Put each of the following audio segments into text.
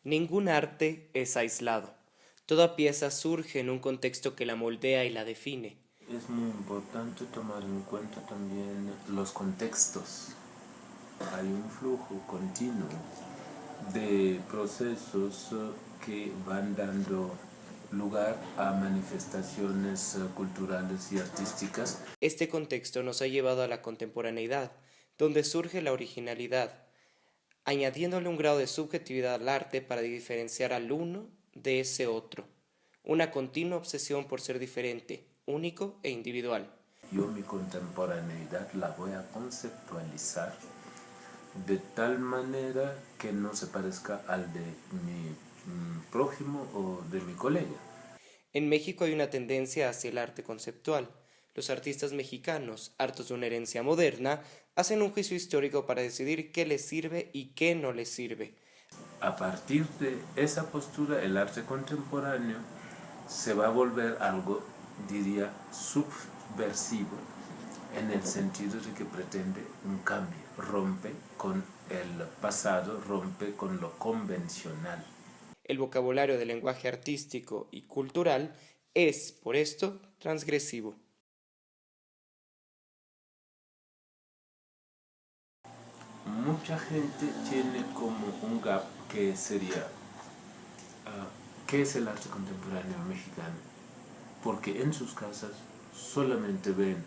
Ningún arte es aislado. Toda pieza surge en un contexto que la moldea y la define. Es muy importante tomar en cuenta también los contextos. Hay un flujo continuo de procesos que van dando lugar a manifestaciones culturales y artísticas. Este contexto nos ha llevado a la contemporaneidad, donde surge la originalidad, añadiéndole un grado de subjetividad al arte para diferenciar al uno de ese otro. Una continua obsesión por ser diferente, único e individual. Yo mi contemporaneidad la voy a conceptualizar de tal manera que no se parezca al de mi prójimo o de mi colega. En México hay una tendencia hacia el arte conceptual. Los artistas mexicanos, hartos de una herencia moderna, hacen un juicio histórico para decidir qué les sirve y qué no les sirve. A partir de esa postura, el arte contemporáneo se va a volver algo, diría, subversivo, en el sentido de que pretende un cambio, rompe con el pasado, rompe con lo convencional. El vocabulario del lenguaje artístico y cultural es, por esto, transgresivo. Mucha gente tiene como un gap que sería, ¿qué es el arte contemporáneo mexicano? Porque en sus casas solamente ven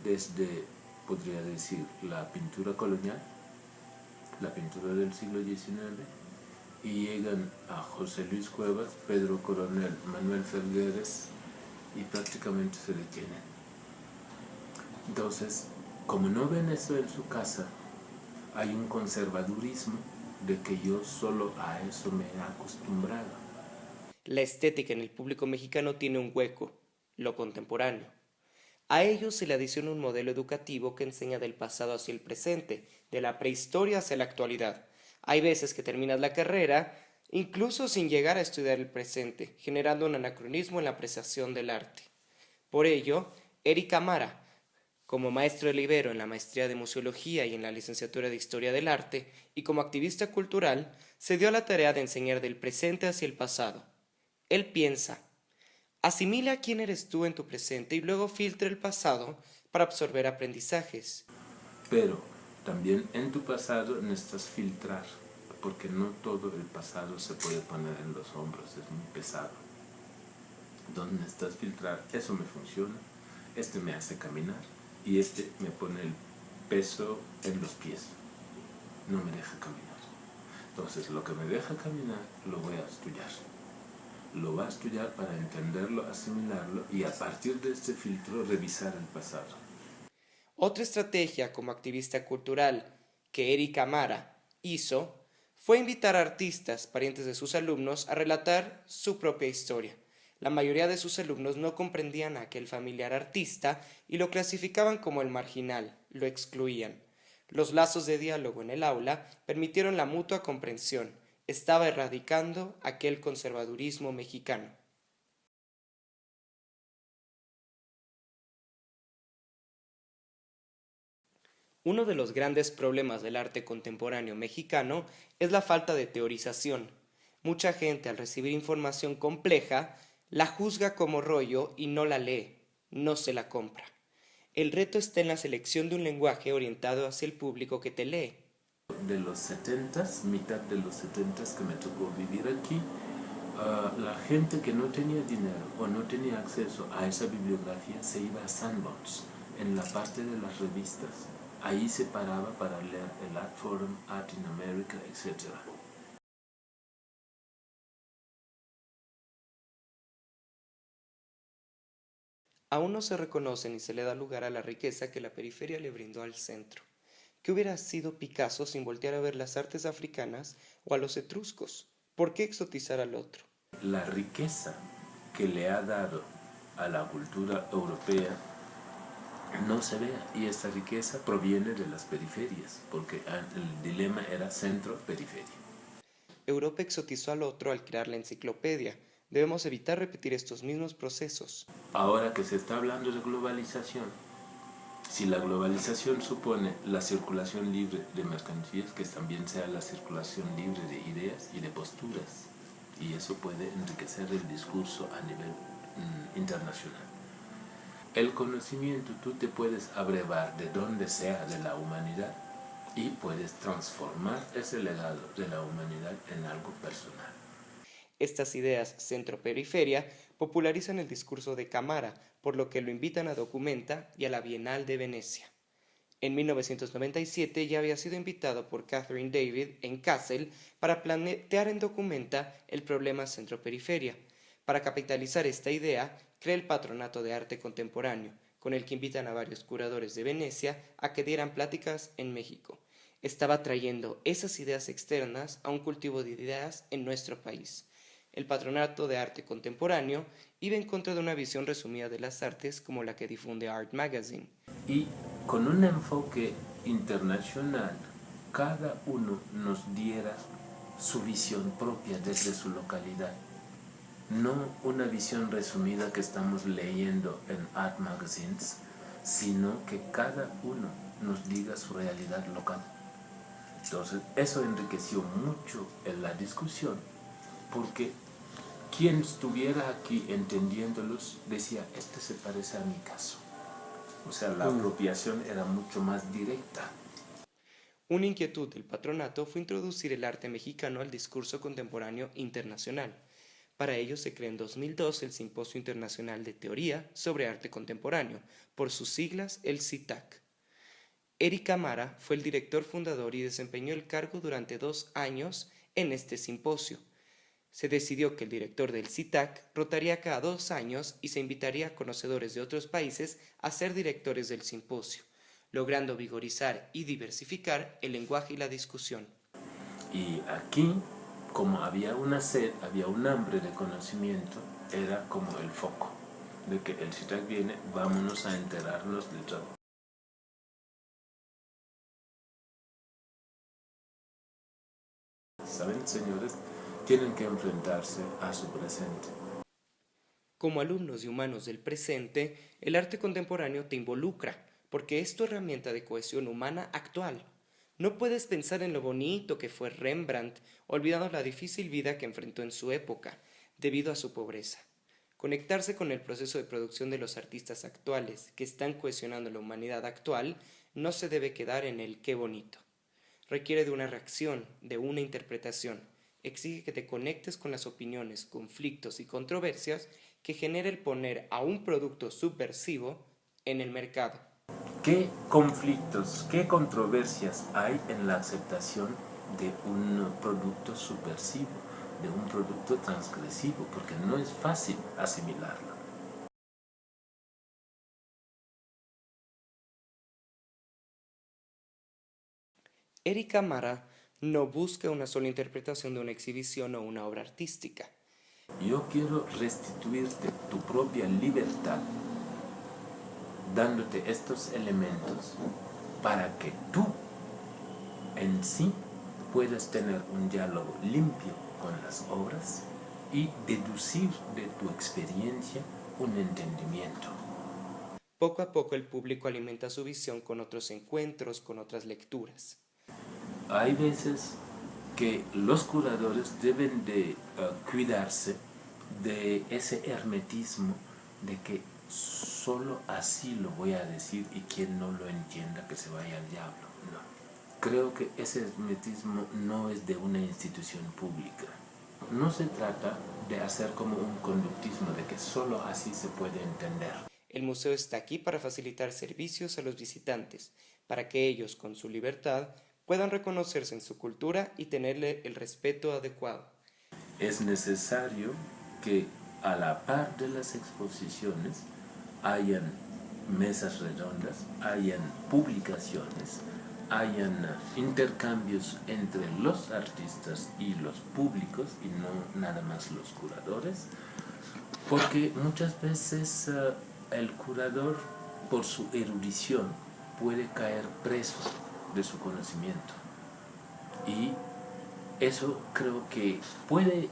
desde, podría decir, la pintura colonial, la pintura del siglo XIX, y llegan a José Luis Cuevas, Pedro Coronel, Manuel Felgueres, y prácticamente se detienen. Entonces, como no ven eso en su casa, hay un conservadurismo de que yo solo a eso me he acostumbrado. La estética en el público mexicano tiene un hueco, lo contemporáneo. A ello se le adiciona un modelo educativo que enseña del pasado hacia el presente, de la prehistoria hacia la actualidad. Hay veces que terminas la carrera incluso sin llegar a estudiar el presente, generando un anacronismo en la apreciación del arte. Por ello, Eric Amara, como maestro de libero en la maestría de museología y en la licenciatura de historia del arte, y como activista cultural, se dio a la tarea de enseñar del presente hacia el pasado. Él piensa: asimila quién eres tú en tu presente y luego filtra el pasado para absorber aprendizajes. Pero también en tu pasado necesitas filtrar, porque no todo el pasado se puede poner en los hombros, es muy pesado. Entonces necesitas filtrar, eso me funciona, este me hace caminar y este me pone el peso en los pies, no me deja caminar. Entonces lo que me deja caminar lo voy a estudiar. Lo va a estudiar para entenderlo, asimilarlo y a partir de este filtro revisar el pasado. Otra estrategia como activista cultural que Eric Amara hizo fue invitar a artistas, parientes de sus alumnos, a relatar su propia historia. La mayoría de sus alumnos no comprendían a aquel familiar artista y lo clasificaban como el marginal, lo excluían. Los lazos de diálogo en el aula permitieron la mutua comprensión. Estaba erradicando aquel conservadurismo mexicano. Uno de los grandes problemas del arte contemporáneo mexicano es la falta de teorización. Mucha gente, al recibir información compleja, la juzga como rollo y no la lee, no se la compra. El reto está en la selección de un lenguaje orientado hacia el público que te lee. De los 70s, mitad de los 70s que me tocó vivir aquí, la gente que no tenía dinero o no tenía acceso a esa bibliografía se iba a Sandbox, en la parte de las revistas. Ahí se paraba para leer el Art Forum, Art in America, etc. Aún no se reconoce ni se le da lugar a la riqueza que la periferia le brindó al centro. ¿Qué hubiera sido Picasso sin voltear a ver las artes africanas o a los etruscos? ¿Por qué exotizar al otro? La riqueza que le ha dado a la cultura europea no se ve, y esta riqueza proviene de las periferias, porque el dilema era centro-periferia. Europa exotizó al otro al crear la enciclopedia. Debemos evitar repetir estos mismos procesos. Ahora que se está hablando de globalización, Si la globalización supone la circulación libre de mercancías, que también sea la circulación libre de ideas y de posturas. Y eso puede enriquecer el discurso a nivel internacional. El conocimiento tú te puedes abrevar de donde sea de la humanidad y puedes transformar ese legado de la humanidad en algo personal. Estas ideas centro-periferia popularizan el discurso de Camara, por lo que lo invitan a Documenta y a la Bienal de Venecia. En 1997 ya había sido invitado por Catherine David en Kassel para plantear en Documenta el problema centro-periferia. Para capitalizar esta idea, crea el Patronato de Arte Contemporáneo, con el que invitan a varios curadores de Venecia a que dieran pláticas en México. Estaba trayendo esas ideas externas a un cultivo de ideas en nuestro país. El Patronato de Arte Contemporáneo iba en contra de una visión resumida de las artes como la que difunde Art Magazine. Y con un enfoque internacional, cada uno nos diera su visión propia desde su localidad. No una visión resumida que estamos leyendo en Art Magazines, sino que cada uno nos diga su realidad local. Entonces, eso enriqueció mucho en la discusión, porque quien estuviera aquí entendiéndolos decía, este se parece a mi caso. O sea, la apropiación era mucho más directa. Una inquietud del patronato fue introducir el arte mexicano al discurso contemporáneo internacional. Para ello se creó en 2002 el Simposio Internacional de Teoría sobre Arte Contemporáneo, por sus siglas el CITAC. Eric Camara fue el director fundador y desempeñó el cargo durante 2 años en este simposio. Se decidió que el director del CITAC rotaría cada 2 años y se invitaría a conocedores de otros países a ser directores del simposio, logrando vigorizar y diversificar el lenguaje y la discusión. Y aquí, como había una sed, había un hambre de conocimiento, era como el foco de que el CITAC viene, vámonos a enterarnos de todo. ¿Saben, señores? Tienen que enfrentarse a su presente. Como alumnos y humanos del presente, el arte contemporáneo te involucra, porque es tu herramienta de cohesión humana actual. No puedes pensar en lo bonito que fue Rembrandt, olvidando la difícil vida que enfrentó en su época, debido a su pobreza. Conectarse con el proceso de producción de los artistas actuales, que están cohesionando la humanidad actual, no se debe quedar en el qué bonito. Requiere de una reacción, de una interpretación. Exige que te conectes con las opiniones, conflictos y controversias que genera el poner a un producto subversivo en el mercado. ¿Qué conflictos, qué controversias hay en la aceptación de un producto subversivo, de un producto transgresivo? Porque no es fácil asimilarlo. Eric Camara no busca una sola interpretación de una exhibición o una obra artística. Yo quiero restituirte tu propia libertad, dándote estos elementos para que tú en sí puedas tener un diálogo limpio con las obras y deducir de tu experiencia un entendimiento. Poco a poco el público alimenta su visión con otros encuentros, con otras lecturas. Hay veces que los curadores deben de cuidarse de ese hermetismo de que solo así lo voy a decir y quien no lo entienda que se vaya al diablo. No. Creo que ese hermetismo no es de una institución pública. No se trata de hacer como un conductismo de que solo así se puede entender. El museo está aquí para facilitar servicios a los visitantes, para que ellos, con su libertad, puedan reconocerse en su cultura y tenerle el respeto adecuado. Es necesario que a la par de las exposiciones hayan mesas redondas, hayan publicaciones, hayan intercambios entre los artistas y los públicos y no nada más los curadores, porque muchas veces el curador, por su erudición, puede caer preso de su conocimiento y eso creo que puede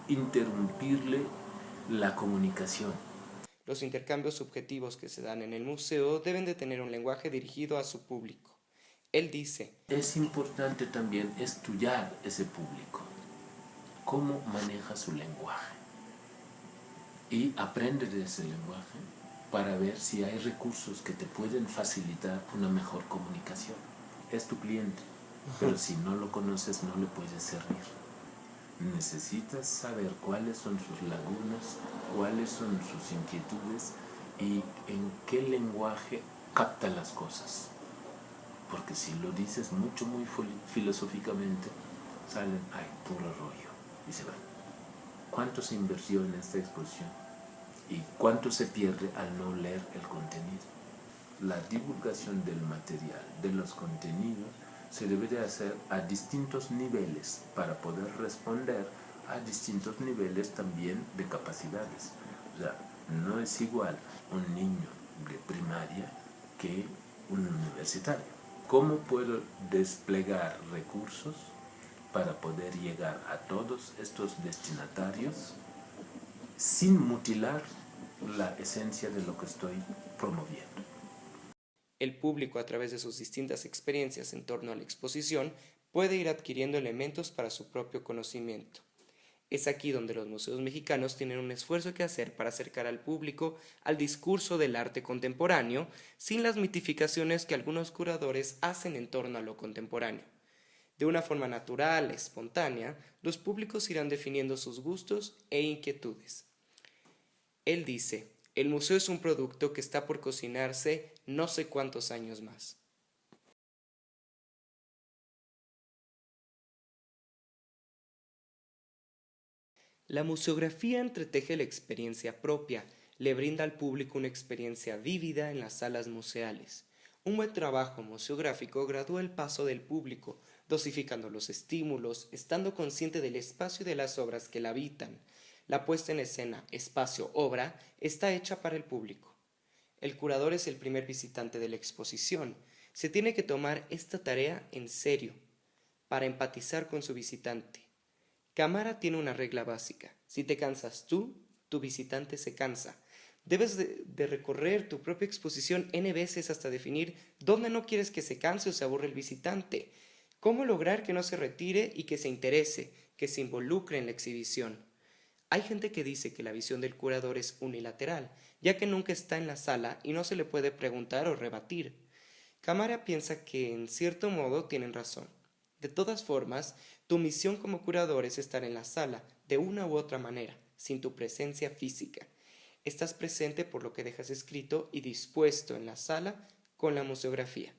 interrumpirle la comunicación. Los intercambios subjetivos que se dan en el museo deben de tener un lenguaje dirigido a su público. Él dice, es importante también estudiar ese público, cómo maneja su lenguaje y aprende de ese lenguaje para ver si hay recursos que te pueden facilitar una mejor comunicación. Es tu cliente, pero si no lo conoces no le puedes servir. Necesitas saber cuáles son sus lagunas, cuáles son sus inquietudes y en qué lenguaje capta las cosas. Porque si lo dices mucho, muy filosóficamente, salen, ay, puro rollo, y se van. ¿Cuánto se invirtió en esta exposición? ¿Y cuánto se pierde al no leer el contenido? La divulgación del material, de los contenidos, se debe de hacer a distintos niveles para poder responder a distintos niveles también de capacidades. O sea, no es igual un niño de primaria que un universitario. ¿Cómo puedo desplegar recursos para poder llegar a todos estos destinatarios sin mutilar la esencia de lo que estoy promoviendo? el público a través de sus distintas experiencias en torno a la exposición puede ir adquiriendo elementos para su propio conocimiento. Es aquí donde los museos mexicanos tienen un esfuerzo que hacer para acercar al público al discurso del arte contemporáneo sin las mitificaciones que algunos curadores hacen en torno a lo contemporáneo. De una forma natural, espontánea, los públicos irán definiendo sus gustos e inquietudes. Él dice, el museo es un producto que está por cocinarse no sé cuántos años más. La museografía entreteje la experiencia propia, le brinda al público una experiencia vívida en las salas museales. Un buen trabajo museográfico gradúa el paso del público, dosificando los estímulos, estando consciente del espacio y de las obras que la habitan. La puesta en escena, espacio-obra, está hecha para el público. El curador es el primer visitante de la exposición. Se tiene que tomar esta tarea en serio, para empatizar con su visitante. Cámara tiene una regla básica. Si te cansas tú, tu visitante se cansa. Debes de recorrer tu propia exposición N veces hasta definir dónde no quieres que se canse o se aburre el visitante. Cómo lograr que no se retire y que se interese, que se involucre en la exhibición. Hay gente que dice que la visión del curador es unilateral, ya que nunca está en la sala y no se le puede preguntar o rebatir. Cámara piensa que en cierto modo tienen razón. De todas formas, tu misión como curador es estar en la sala, de una u otra manera, sin tu presencia física. Estás presente por lo que dejas escrito y dispuesto en la sala con la museografía.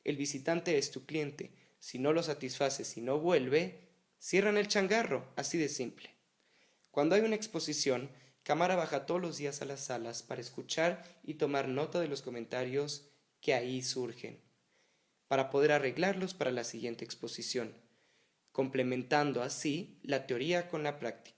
El visitante es tu cliente. Si no lo satisfaces y no vuelve, cierran el changarro, así de simple. Cuando hay una exposición, Cámara baja todos los días a las salas para escuchar y tomar nota de los comentarios que ahí surgen, para poder arreglarlos para la siguiente exposición, complementando así la teoría con la práctica.